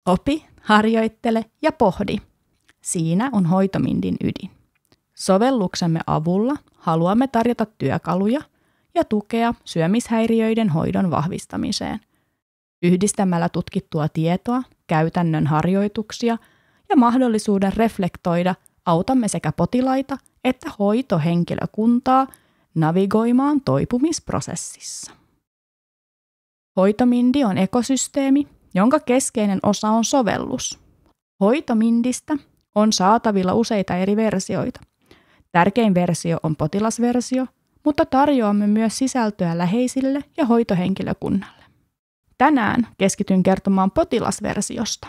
Opi, harjoittele ja pohdi. Siinä on Hoitomindin ydin. Sovelluksemme avulla haluamme tarjota työkaluja ja tukea syömishäiriöiden hoidon vahvistamiseen. Yhdistämällä tutkittua tietoa, käytännön harjoituksia ja mahdollisuuden reflektoida autamme sekä potilaita että hoitohenkilökuntaa navigoimaan toipumisprosessissa. Hoitomindi on ekosysteemi, jonka keskeinen osa on sovellus. Hoitomindistä on saatavilla useita eri versioita. Tärkein versio on potilasversio, mutta tarjoamme myös sisältöä läheisille ja hoitohenkilökunnalle. Tänään keskityn kertomaan potilasversiosta.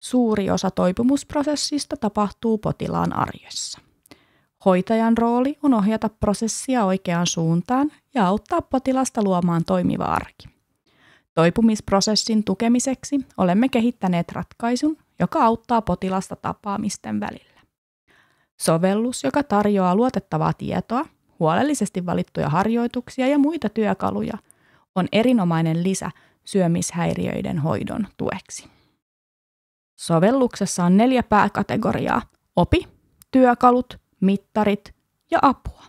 Suuri osa toipumusprosessista tapahtuu potilaan arjessa. Hoitajan rooli on ohjata prosessia oikeaan suuntaan ja auttaa potilasta luomaan toimiva arki. Toipumisprosessin tukemiseksi olemme kehittäneet ratkaisun, joka auttaa potilasta tapaamisten välillä. Sovellus, joka tarjoaa luotettavaa tietoa, huolellisesti valittuja harjoituksia ja muita työkaluja, on erinomainen lisä syömishäiriöiden hoidon tueksi. Sovelluksessa on 4 pääkategoriaa: opi, työkalut, mittarit ja apua.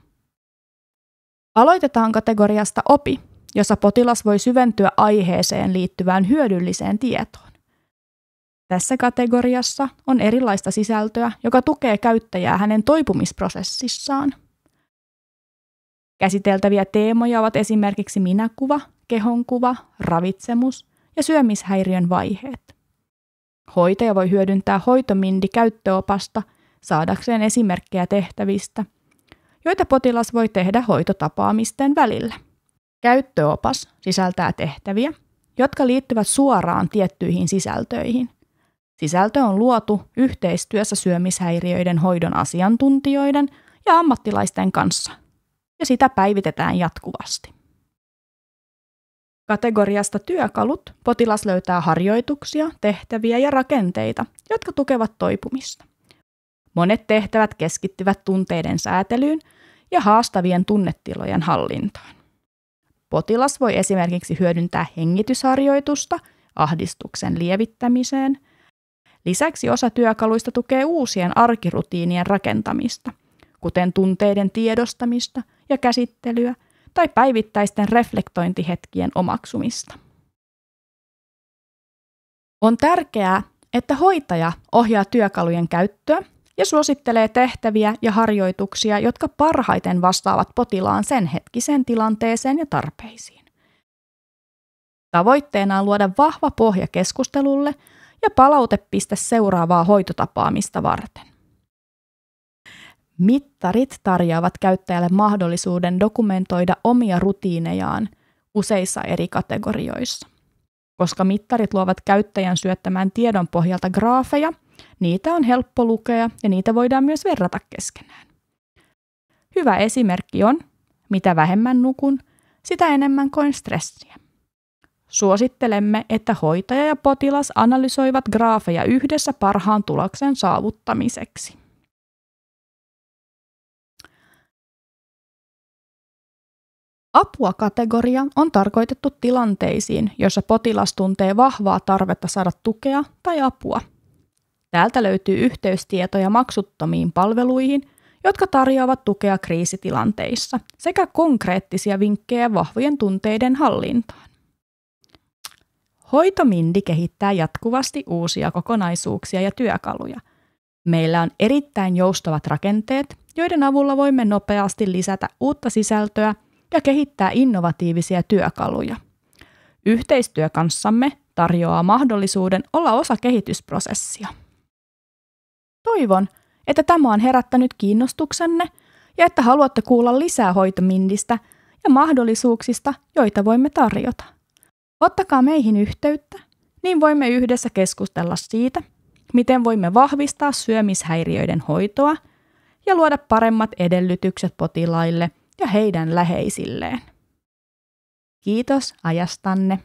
Aloitetaan kategoriasta opi, jossa potilas voi syventyä aiheeseen liittyvään hyödylliseen tietoon. Tässä kategoriassa on erilaista sisältöä, joka tukee käyttäjää hänen toipumisprosessissaan. Käsiteltäviä teemoja ovat esimerkiksi minäkuva, kehonkuva, ravitsemus ja syömishäiriön vaiheet. Hoitaja voi hyödyntää Hoitomindi-käyttöopasta saadakseen esimerkkejä tehtävistä, joita potilas voi tehdä hoitotapaamisten välillä. Käyttöopas sisältää tehtäviä, jotka liittyvät suoraan tiettyihin sisältöihin. Sisältö on luotu yhteistyössä syömishäiriöiden hoidon asiantuntijoiden ja ammattilaisten kanssa, ja sitä päivitetään jatkuvasti. Kategoriasta työkalut potilas löytää harjoituksia, tehtäviä ja rakenteita, jotka tukevat toipumista. Monet tehtävät keskittyvät tunteiden säätelyyn ja haastavien tunnetilojen hallintaan. Potilas voi esimerkiksi hyödyntää hengitysharjoitusta ahdistuksen lievittämiseen. Lisäksi osa työkaluista tukee uusien arkirutiinien rakentamista, kuten tunteiden tiedostamista ja käsittelyä tai päivittäisten reflektointihetkien omaksumista. On tärkeää, että hoitaja ohjaa työkalujen käyttöä ja suosittelee tehtäviä ja harjoituksia, jotka parhaiten vastaavat potilaan sen hetkiseen tilanteeseen ja tarpeisiin. Tavoitteena on luoda vahva pohja keskustelulle ja palautepiste seuraavaa hoitotapaamista varten. Mittarit tarjoavat käyttäjälle mahdollisuuden dokumentoida omia rutiinejaan useissa eri kategorioissa. Koska mittarit luovat käyttäjän syöttämään tiedon pohjalta graafeja, niitä on helppo lukea ja niitä voidaan myös verrata keskenään. Hyvä esimerkki on, mitä vähemmän nukun, sitä enemmän koen stressiä. Suosittelemme, että hoitaja ja potilas analysoivat graafeja yhdessä parhaan tuloksen saavuttamiseksi. Apua-kategoria on tarkoitettu tilanteisiin, joissa potilas tuntee vahvaa tarvetta saada tukea tai apua. Täältä löytyy yhteystietoja maksuttomiin palveluihin, jotka tarjoavat tukea kriisitilanteissa, sekä konkreettisia vinkkejä vahvojen tunteiden hallintaan. Hoitomindi kehittää jatkuvasti uusia kokonaisuuksia ja työkaluja. Meillä on erittäin joustavat rakenteet, joiden avulla voimme nopeasti lisätä uutta sisältöä ja kehittää innovatiivisia työkaluja. Yhteistyö kanssamme tarjoaa mahdollisuuden olla osa kehitysprosessia. Toivon, että tämä on herättänyt kiinnostuksenne ja että haluatte kuulla lisää Hoitomindistä ja mahdollisuuksista, joita voimme tarjota. Ottakaa meihin yhteyttä, niin voimme yhdessä keskustella siitä, miten voimme vahvistaa syömishäiriöiden hoitoa ja luoda paremmat edellytykset potilaille ja heidän läheisilleen. Kiitos ajastanne